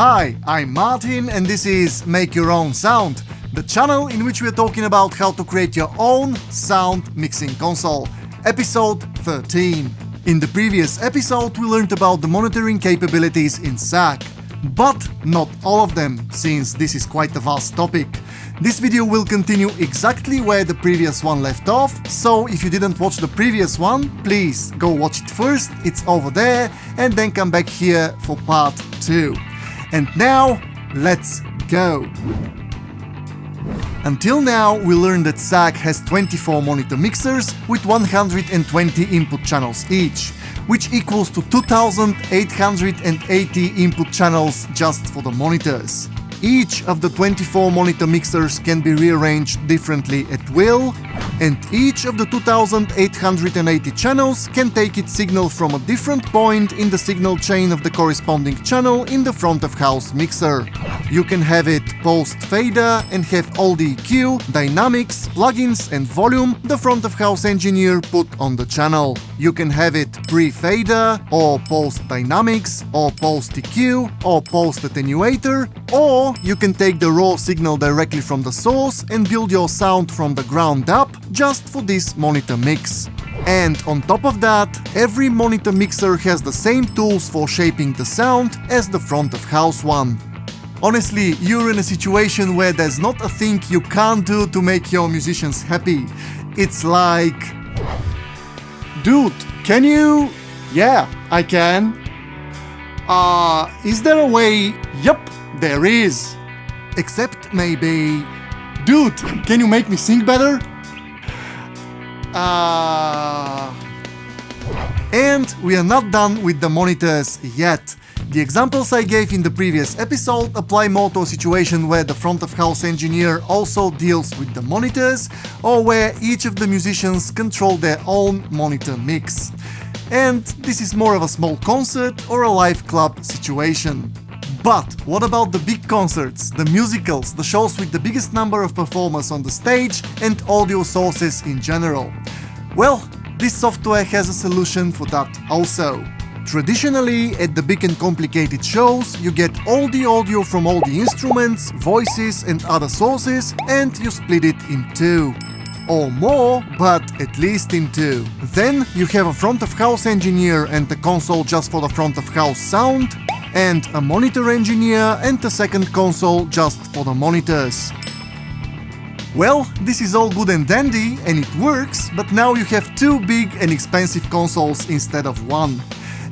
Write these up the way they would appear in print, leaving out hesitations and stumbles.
Hi, I'm Martin and this is Make Your Own Sound, the channel in which we're talking about how to create your own sound mixing console, episode 13. In the previous episode we learned about the monitoring capabilities in SAC, but not all of them, since this is quite a vast topic. This video will continue exactly where the previous one left off, so if you didn't watch the previous one, please go watch it first, it's over there, and then come back here for part 2. And now, let's go! Until now, we learned that SAC has 24 monitor mixers with 120 input channels each, which equals to 2880 input channels just for the monitors. Each of the 24 monitor mixers can be rearranged differently at will, and each of the 2880 channels can take its signal from a different point in the signal chain of the corresponding channel in the front of house mixer. You can have it post-fader and have all the EQ, dynamics, plugins and volume the front of house engineer put on the channel. You can have it pre-fader, or post-dynamics, or post-EQ, or post-attenuator, or you can take the raw signal directly from the source and build your sound from the ground up just for this monitor mix. And on top of that, every monitor mixer has the same tools for shaping the sound as the front of house one. Honestly, you're in a situation where there's not a thing you can't do to make your musicians happy. It's like... Dude, can you... Yeah, I can. Is there a way? Yup, there is. Except maybe... Dude, can you make me sing better? And we are not done with the monitors yet. The examples I gave in the previous episode apply more to a situation where the front of house engineer also deals with the monitors, or where each of the musicians control their own monitor mix. And this is more of a small concert or a live club situation. But what about the big concerts, the musicals, the shows with the biggest number of performers on the stage and audio sources in general? Well, this software has a solution for that also. Traditionally, at the big and complicated shows, you get all the audio from all the instruments, voices and other sources, and you split it in two. Or more, but at least in two. Then you have a front of house engineer and a console just for the front of house sound, and a monitor engineer and a second console just for the monitors. Well, this is all good and dandy and it works, but now you have two big and expensive consoles instead of one.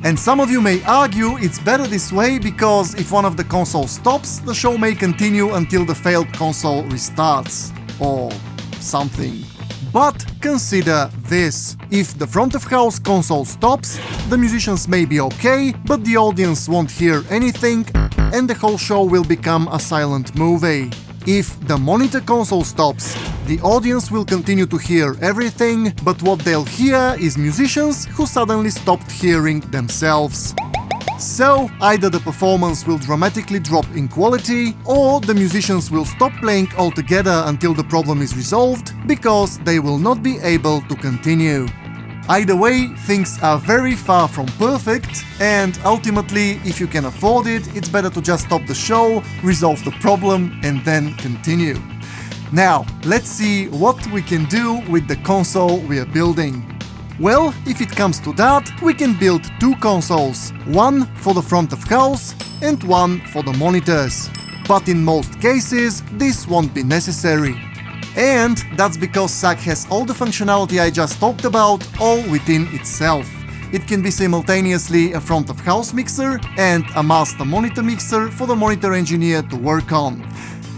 And some of you may argue it's better this way because if one of the consoles stops, the show may continue until the failed console restarts. Or something. But consider this. If the front of house console stops, the musicians may be okay, but the audience won't hear anything and the whole show will become a silent movie. If the monitor console stops, the audience will continue to hear everything, but what they'll hear is musicians who suddenly stopped hearing themselves. So, either the performance will dramatically drop in quality, or the musicians will stop playing altogether until the problem is resolved, because they will not be able to continue. Either way, things are very far from perfect, and ultimately, if you can afford it, it's better to just stop the show, resolve the problem, and then continue. Now, let's see what we can do with the console we are building. Well, if it comes to that, we can build two consoles, one for the front of house and one for the monitors. But in most cases, this won't be necessary. And that's because SAC has all the functionality I just talked about all within itself. It can be simultaneously a front of house mixer and a master monitor mixer for the monitor engineer to work on.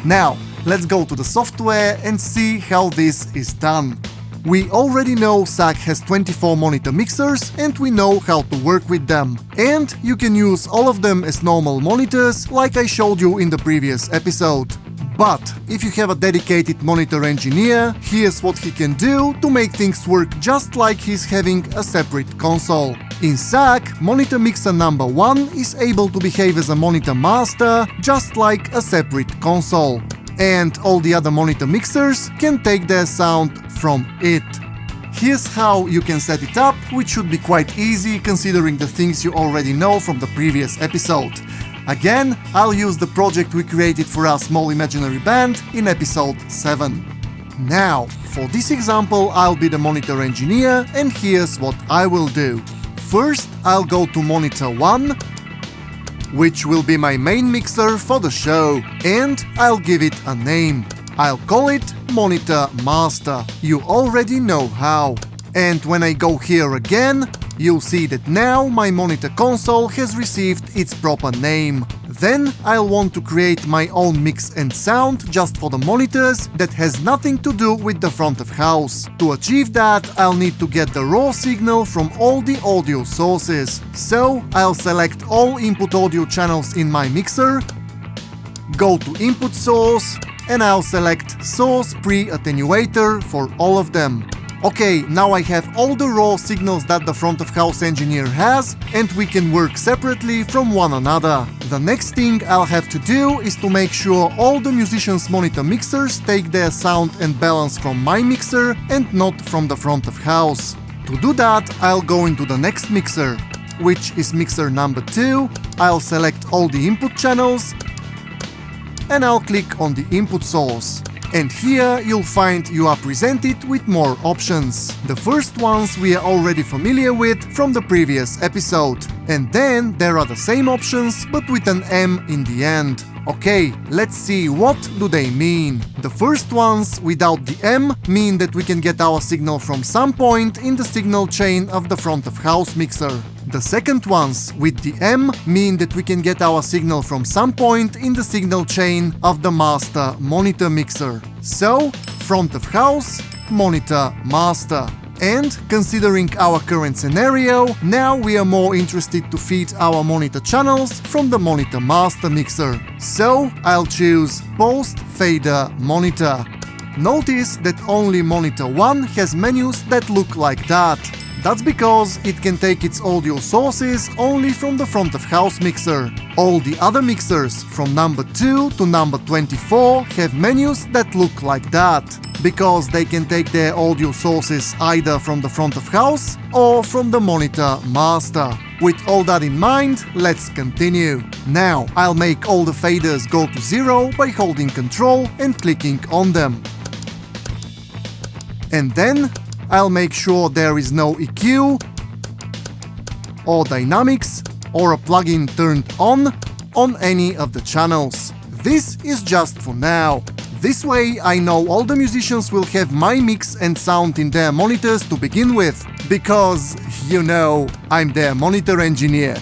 Now, let's go to the software and see how this is done. We already know SAC has 24 monitor mixers and we know how to work with them. And you can use all of them as normal monitors like I showed you in the previous episode. But if you have a dedicated monitor engineer, here's what he can do to make things work just like he's having a separate console. In SAC, monitor mixer number 1 is able to behave as a monitor master, just like a separate console. And all the other monitor mixers can take their sound from it. Here's how you can set it up, which should be quite easy considering the things you already know from the previous episode. Again, I'll use the project we created for our small imaginary band in episode 7. Now, for this example, I'll be the monitor engineer, and here's what I will do. First, I'll go to monitor 1, which will be my main mixer for the show, and I'll give it a name. I'll call it Monitor Master. You already know how. And when I go here again, you'll see that now my monitor console has received its proper name. Then I'll want to create my own mix and sound just for the monitors that has nothing to do with the front of house. To achieve that, I'll need to get the raw signal from all the audio sources. So I'll select all input audio channels in my mixer, go to input source, and I'll select source pre-attenuator for all of them. Okay, now I have all the raw signals that the front of house engineer has, and we can work separately from one another. The next thing I'll have to do is to make sure all the musicians' monitor mixers take their sound and balance from my mixer and not from the front of house. To do that, I'll go into the next mixer, which is mixer number 2. I'll select all the input channels, and I'll click on the input source. And here you'll find you are presented with more options. The first ones we are already familiar with from the previous episode. And then there are the same options but with an M in the end. Okay, let's see what do they mean. The first ones without the M mean that we can get our signal from some point in the signal chain of the front of house mixer. The second ones with the M mean that we can get our signal from some point in the signal chain of the master monitor mixer. So, front of house, monitor, master. And, considering our current scenario, now we are more interested to feed our monitor channels from the monitor master mixer. So, I'll choose post fader monitor. Notice that only monitor 1 has menus that look like that. That's because it can take its audio sources only from the front of house mixer. All the other mixers from number 2 to number 24 have menus that look like that, because they can take their audio sources either from the front of house or from the monitor master. With all that in mind, let's continue. Now, I'll make all the faders go to 0 by holding Ctrl and clicking on them. And then I'll make sure there is no EQ or dynamics or a plugin turned on any of the channels. This is just for now. This way I know all the musicians will have my mix and sound in their monitors to begin with, because, you know, I'm their monitor engineer.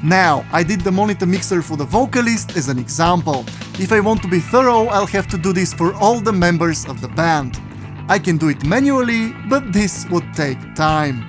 Now, I did the monitor mixer for the vocalist as an example. If I want to be thorough, I'll have to do this for all the members of the band. I can do it manually, but this would take time.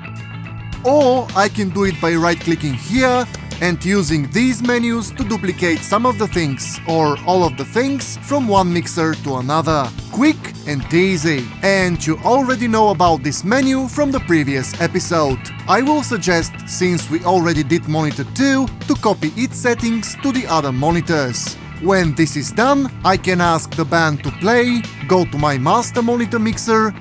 Or I can do it by right-clicking here and using these menus to duplicate some of the things or all of the things from one mixer to another. Quick and easy. And you already know about this menu from the previous episode. I will suggest, since we already did monitor 2, to copy its settings to the other monitors. When this is done, I can ask the band to play, go to my master monitor mixer,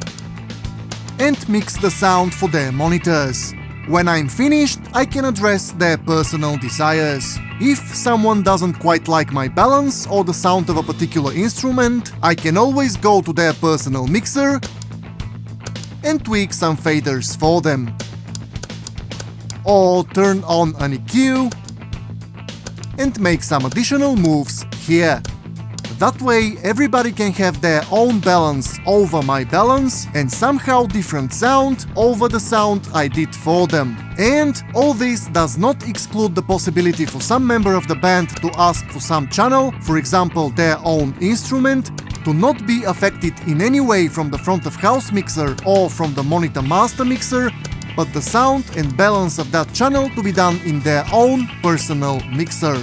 and mix the sound for their monitors. When I'm finished, I can address their personal desires. If someone doesn't quite like my balance or the sound of a particular instrument, I can always go to their personal mixer and tweak some faders for them. Or turn on an EQ and make some additional moves here. That way everybody can have their own balance over my balance and somehow different sound over the sound I did for them. And all this does not exclude the possibility for some member of the band to ask for some channel, for example their own instrument, to not be affected in any way from the front of house mixer or from the monitor master mixer, but the sound and balance of that channel to be done in their own personal mixer.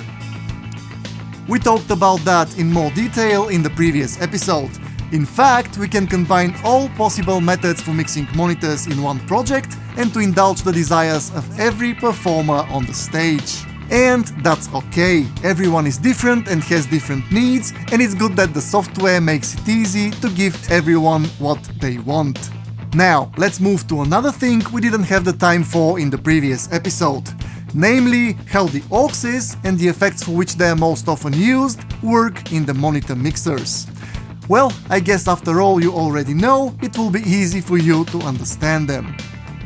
We talked about that in more detail in the previous episode. In fact, we can combine all possible methods for mixing monitors in one project and to indulge the desires of every performer on the stage. And that's okay, everyone is different and has different needs, and it's good that the software makes it easy to give everyone what they want. Now, let's move to another thing we didn't have the time for in the previous episode. namely how the auxes and the effects for which they are most often used work in the monitor mixers. Well, I guess after all you already know, it will be easy for you to understand them.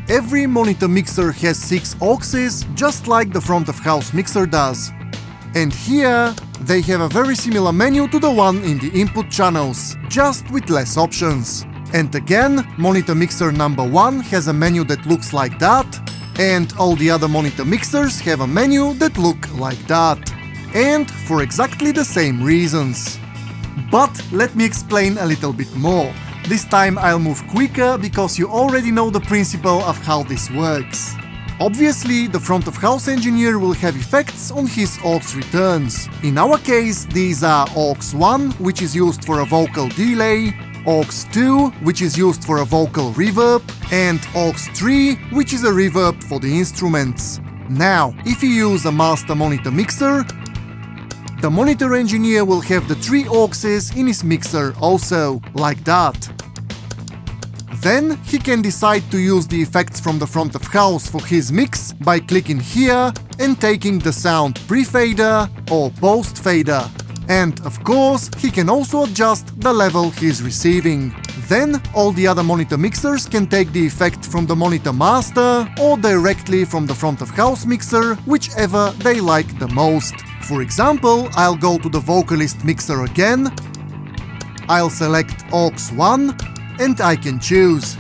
Every monitor mixer has 6 auxes, just like the front of house mixer does. And here they have a very similar menu to the one in the input channels, just with less options. And again, monitor mixer number 1 has a menu that looks like that, and all the other monitor mixers have a menu that look like that. And for exactly the same reasons. But let me explain a little bit more. This time I'll move quicker because you already know the principle of how this works. Obviously, the front of house engineer will have effects on his aux returns. In our case, these are aux 1, which is used for a vocal delay, aux 2, which is used for a vocal reverb, and aux 3, which is a reverb for the instruments. Now, if you use a master monitor mixer, the monitor engineer will have the 3 auxes in his mixer also, like that. Then he can decide to use the effects from the front of house for his mix by clicking here and taking the sound pre-fader or post-fader. And of course, he can also adjust the level he's receiving. Then all the other monitor mixers can take the effect from the monitor master or directly from the front of house mixer, whichever they like the most. For example, I'll go to the vocalist mixer again, I'll select aux 1, and I can choose.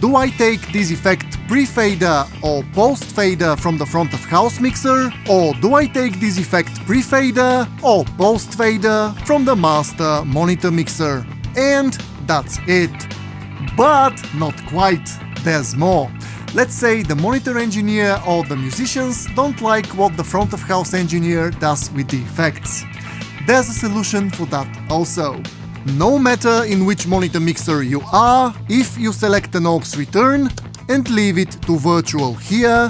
Do I take this effect pre-fader or post-fader from the front of house mixer, or do I take this effect pre-fader or post-fader from the master monitor mixer? And that's it. But not quite, there's more. Let's say the monitor engineer or the musicians don't like what the front of house engineer does with the effects. There's a solution for that also. No matter in which monitor mixer you are, if you select an aux return and leave it to virtual here,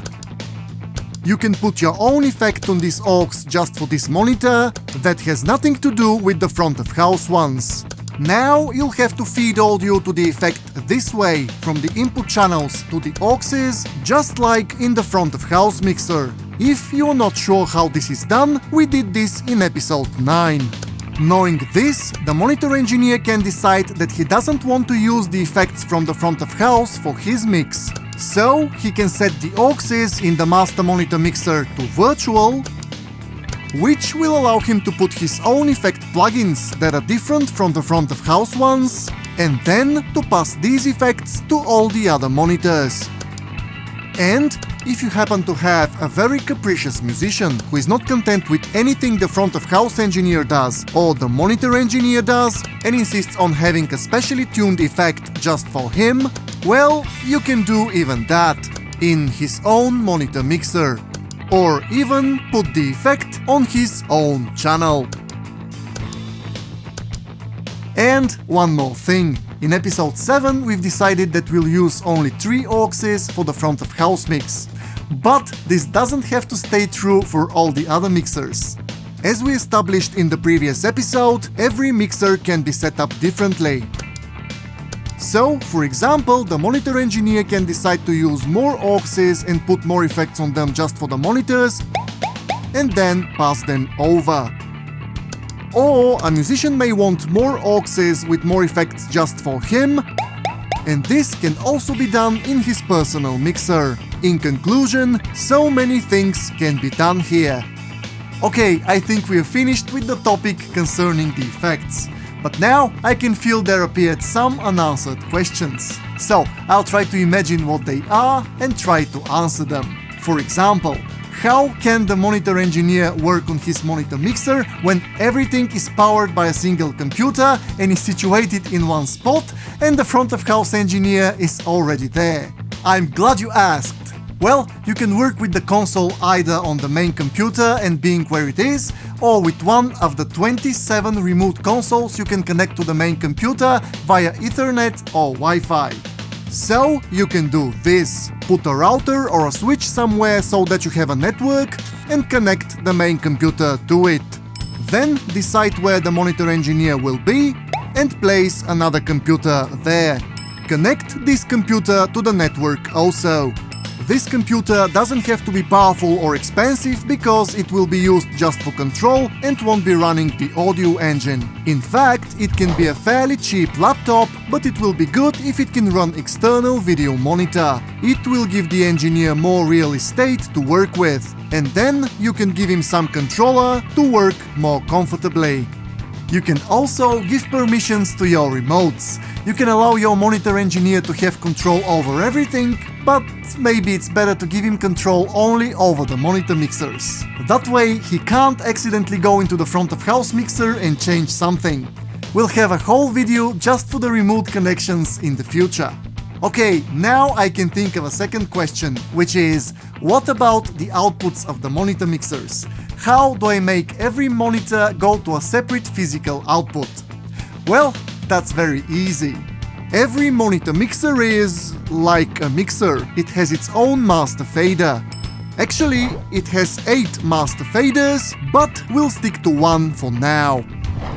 you can put your own effect on this aux just for this monitor that has nothing to do with the front of house ones. Now you'll have to feed audio to the effect this way, from the input channels to the auxes, just like in the front of house mixer. If you're not sure how this is done, we did this in episode 9. Knowing this, the monitor engineer can decide that he doesn't want to use the effects from the front of house for his mix. So he can set the auxes in the master monitor mixer to virtual, which will allow him to put his own effect plugins that are different from the front of house ones, and then to pass these effects to all the other monitors. And if you happen to have a very capricious musician who is not content with anything the front of house engineer does or the monitor engineer does and insists on having a specially tuned effect just for him, well, you can do even that in his own monitor mixer, or even put the effect on his own channel. And one more thing. In episode 7 we've decided that we'll use only 3 auxes for the front of house mix. But this doesn't have to stay true for all the other mixers. As we established in the previous episode, every mixer can be set up differently. So, for example, the monitor engineer can decide to use more auxes and put more effects on them just for the monitors, and then pass them over. Or a musician may want more auxes with more effects just for him, and this can also be done in his personal mixer. In conclusion, so many things can be done here. Okay, I think we are finished with the topic concerning the effects. But now I can feel there appeared some unanswered questions. So I'll try to imagine what they are and try to answer them. For example, how can the monitor engineer work on his monitor mixer when everything is powered by a single computer and is situated in one spot and the front of house engineer is already there? I'm glad you asked. Well, you can work with the console either on the main computer and being where it is, or with one of the 27 remote consoles you can connect to the main computer via Ethernet or Wi-Fi. So you can do this: put a router or a switch somewhere so that you have a network and connect the main computer to it. Then decide where the monitor engineer will be and place another computer there. Connect this computer to the network also. This computer doesn't have to be powerful or expensive because it will be used just for control and won't be running the audio engine. In fact, it can be a fairly cheap laptop, but it will be good if it can run external video monitor. It will give the engineer more real estate to work with, and then you can give him some controller to work more comfortably. You can also give permissions to your remotes. You can allow your monitor engineer to have control over everything, but maybe it's better to give him control only over the monitor mixers. That way he can't accidentally go into the front of house mixer and change something. We'll have a whole video just for the remote connections in the future. Okay, now I can think of a second question, which is, what about the outputs of the monitor mixers? How do I make every monitor go to a separate physical output? Well, that's very easy. Every monitor mixer is like a mixer. It has its own master fader. Actually, it has 8 master faders, but we'll stick to one for now.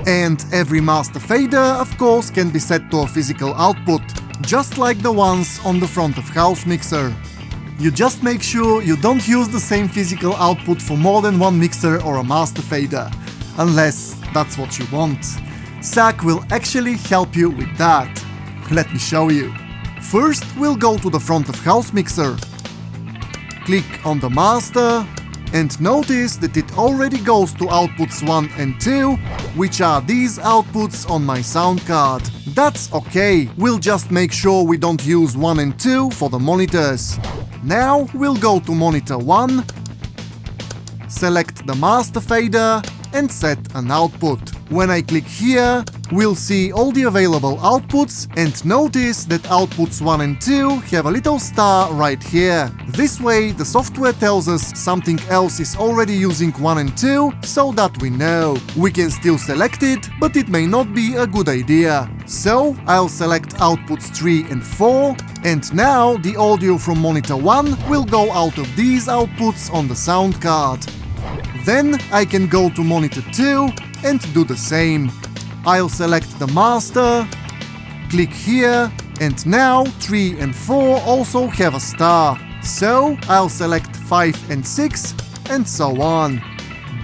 And every master fader, of course, can be set to a physical output, just like the ones on the front of house mixer. You just make sure you don't use the same physical output for more than one mixer or a master fader, unless that's what you want. SAC will actually help you with that. Let me show you. First, we'll go to the front of house mixer. Click on the master, and notice that it already goes to outputs 1 and 2, which are these outputs on my sound card. That's okay, we'll just make sure we don't use 1 and 2 for the monitors. Now we'll go to monitor 1, select the master fader and set an output. When I click here, we'll see all the available outputs, and notice that outputs 1 and 2 have a little star right here. This way the software tells us something else is already using 1 and 2, so that we know. We can still select it, but it may not be a good idea. So I'll select outputs 3 and 4, and now the audio from monitor 1 will go out of these outputs on the sound card. Then I can go to monitor 2 and do the same. I'll select the master, click here, and now 3 and 4 also have a star. So I'll select 5 and 6, and so on.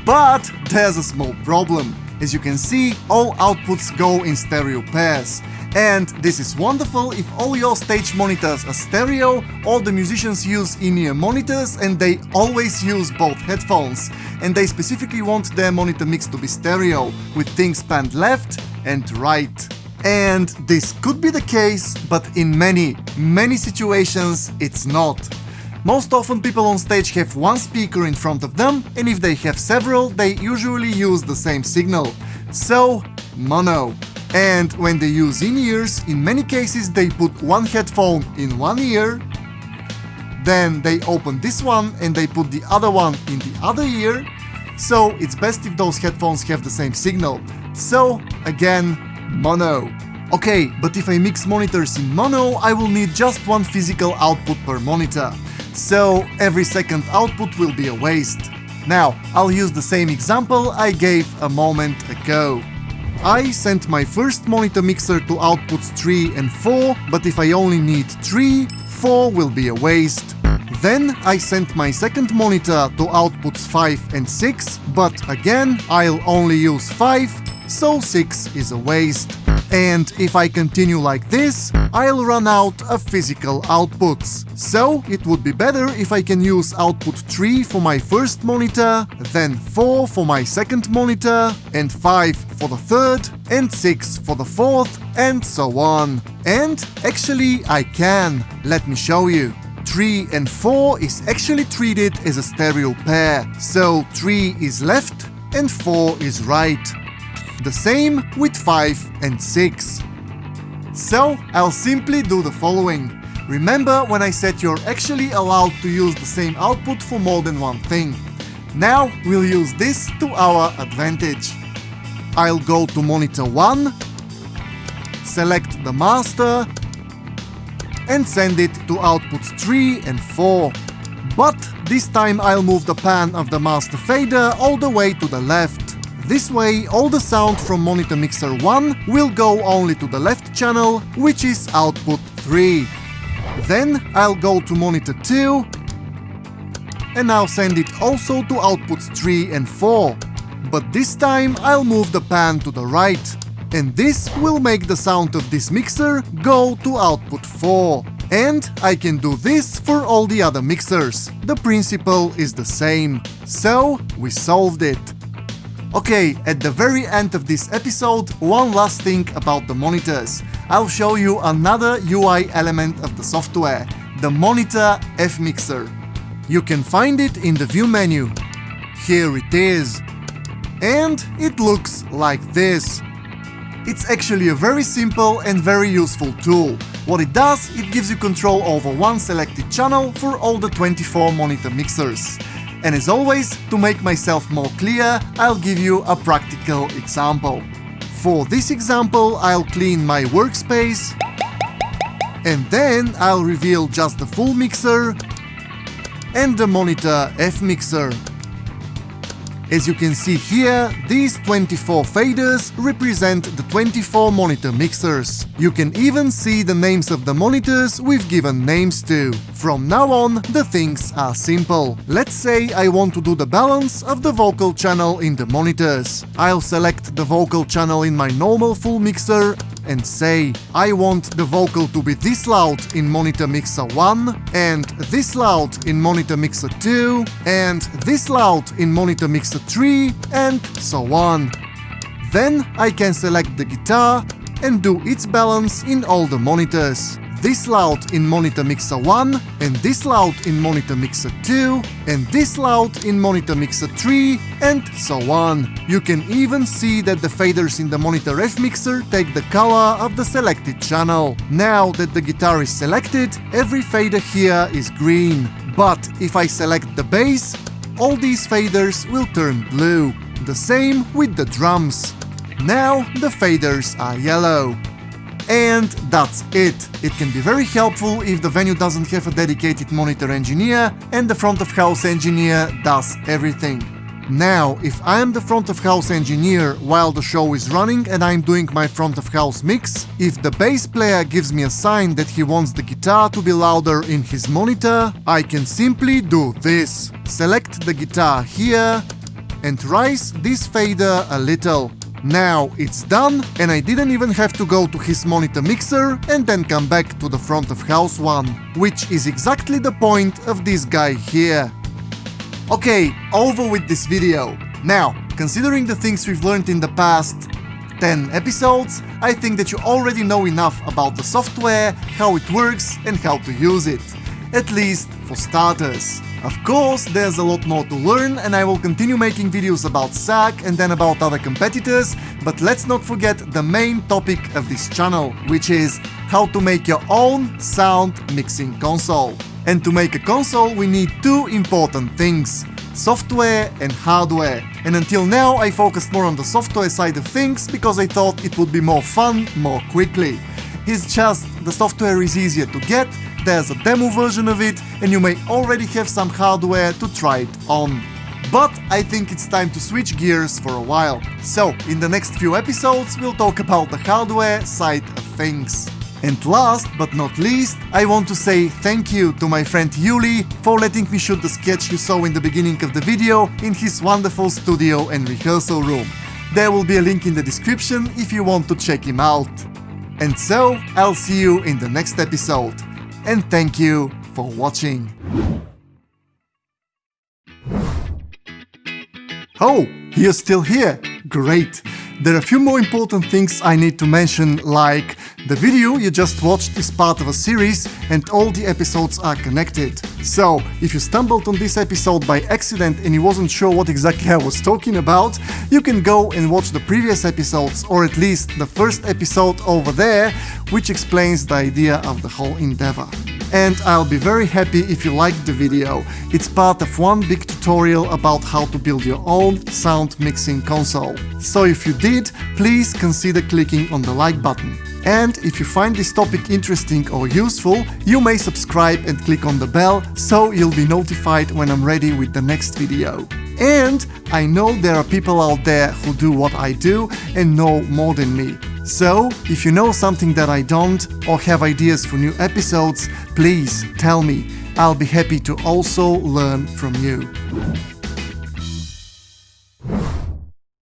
But there's a small problem. As you can see, all outputs go in stereo pairs. And this is wonderful if all your stage monitors are stereo, or the musicians use in-ear monitors and they always use both headphones, and they specifically want their monitor mix to be stereo, with things panned left and right. And this could be the case, but in many situations it's not. Most often people on stage have one speaker in front of them, and if they have several, they usually use the same signal. So, mono. And when they use in-ears, in many cases they put one headphone in one ear, then they open this one and they put the other one in the other ear, so it's best if those headphones have the same signal. So, again, mono. Okay, but if I mix monitors in mono, I will need just one physical output per monitor, so every second output will be a waste. Now, I'll use the same example I gave a moment ago. I sent my first monitor mixer to outputs 3 and 4, but if I only need 3, 4 will be a waste. Then I sent my second monitor to outputs 5 and 6, but again I'll only use 5, so 6 is a waste. And if I continue like this, I'll run out of physical outputs. So it would be better if I can use output 3 for my first monitor, then 4 for my second monitor, and 5 for the third, and 6 for the fourth, and so on. And actually I can. Let me show you. 3 and 4 is actually treated as a stereo pair, so 3 is left and 4 is right. The same with 5 and 6. So I'll simply do the following. Remember when I said you're actually allowed to use the same output for more than one thing. Now we'll use this to our advantage. I'll go to monitor 1, select the master, and send it to outputs 3 and 4. But this time I'll move the pan of the master fader all the way to the left. This way, all the sound from monitor mixer 1 will go only to the left channel, which is output 3. Then I'll go to monitor 2 and I'll send it also to outputs 3 and 4. But this time I'll move the pan to the right. And this will make the sound of this mixer go to output 4. And I can do this for all the other mixers. The principle is the same. So we solved it. Okay, at the very end of this episode, one last thing about the monitors. I'll show you another UI element of the software, the monitor F-mixer. You can find it in the view menu. Here it is. And it looks like this. It's actually a very simple and very useful tool. What it does, it gives you control over one selected channel for all the 24 monitor mixers. And as always, to make myself more clear, I'll give you a practical example. For this example, I'll clean my workspace, and then I'll reveal just the full mixer and the monitor F-mixer. As you can see here, these 24 faders represent the 24 monitor mixers. You can even see the names of the monitors we've given names to. From now on, the things are simple. Let's say I want to do the balance of the vocal channel in the monitors. I'll select the vocal channel in my normal full mixer and say I want the vocal to be this loud in monitor mixer 1 and this loud in monitor mixer 2 and this loud in monitor mixer 3 and so on. Then I can select the guitar and do its balance in all the monitors. This loud in monitor mixer 1 and this loud in monitor mixer 2 and this loud in monitor mixer 3 and so on. You can even see that the faders in the monitor F mixer take the color of the selected channel. Now that the guitar is selected, every fader here is green. But if I select the bass, all these faders will turn blue. The same with the drums. Now the faders are yellow. And that's it. It can be very helpful if the venue doesn't have a dedicated monitor engineer and the front of house engineer does everything. Now, if I am the front of house engineer while the show is running and I'm doing my front of house mix, if the bass player gives me a sign that he wants the guitar to be louder in his monitor, I can simply do this. Select the guitar here and raise this fader a little. Now it's done and I didn't even have to go to his monitor mixer and then come back to the front of house one, which is exactly the point of this guy here. Okay, over with this video. Now, considering the things we've learned in the past 10 episodes, I think that you already know enough about the software, how it works and how to use it. At least for starters. Of course, there's a lot more to learn and I will continue making videos about SAC and then about other competitors, but let's not forget the main topic of this channel, which is how to make your own sound mixing console. And to make a console we need two important things: software and hardware. And until now I focused more on the software side of things because I thought it would be more fun more quickly. It's just the software is easier to get, there's a demo version of it, and you may already have some hardware to try it on. But I think it's time to switch gears for a while. So, in the next few episodes, we'll talk about the hardware side of things. And last but not least, I want to say thank you to my friend Yuli for letting me shoot the sketch you saw in the beginning of the video in his wonderful studio and rehearsal room. There will be a link in the description if you want to check him out. And so, I'll see you in the next episode. And thank you for watching. Oh, you're still here? Great! There are a few more important things I need to mention, like the video you just watched is part of a series and all the episodes are connected. So, if you stumbled on this episode by accident and you wasn't sure what exactly I was talking about, you can go and watch the previous episodes, or at least the first episode over there, which explains the idea of the whole endeavor. And I'll be very happy if you liked the video. It's part of one big tutorial about how to build your own sound mixing console. So if you did, please consider clicking on the like button. And if you find this topic interesting or useful, you may subscribe and click on the bell so you'll be notified when I'm ready with the next video. And I know there are people out there who do what I do and know more than me. So, if you know something that I don't, or have ideas for new episodes, please tell me. I'll be happy to also learn from you.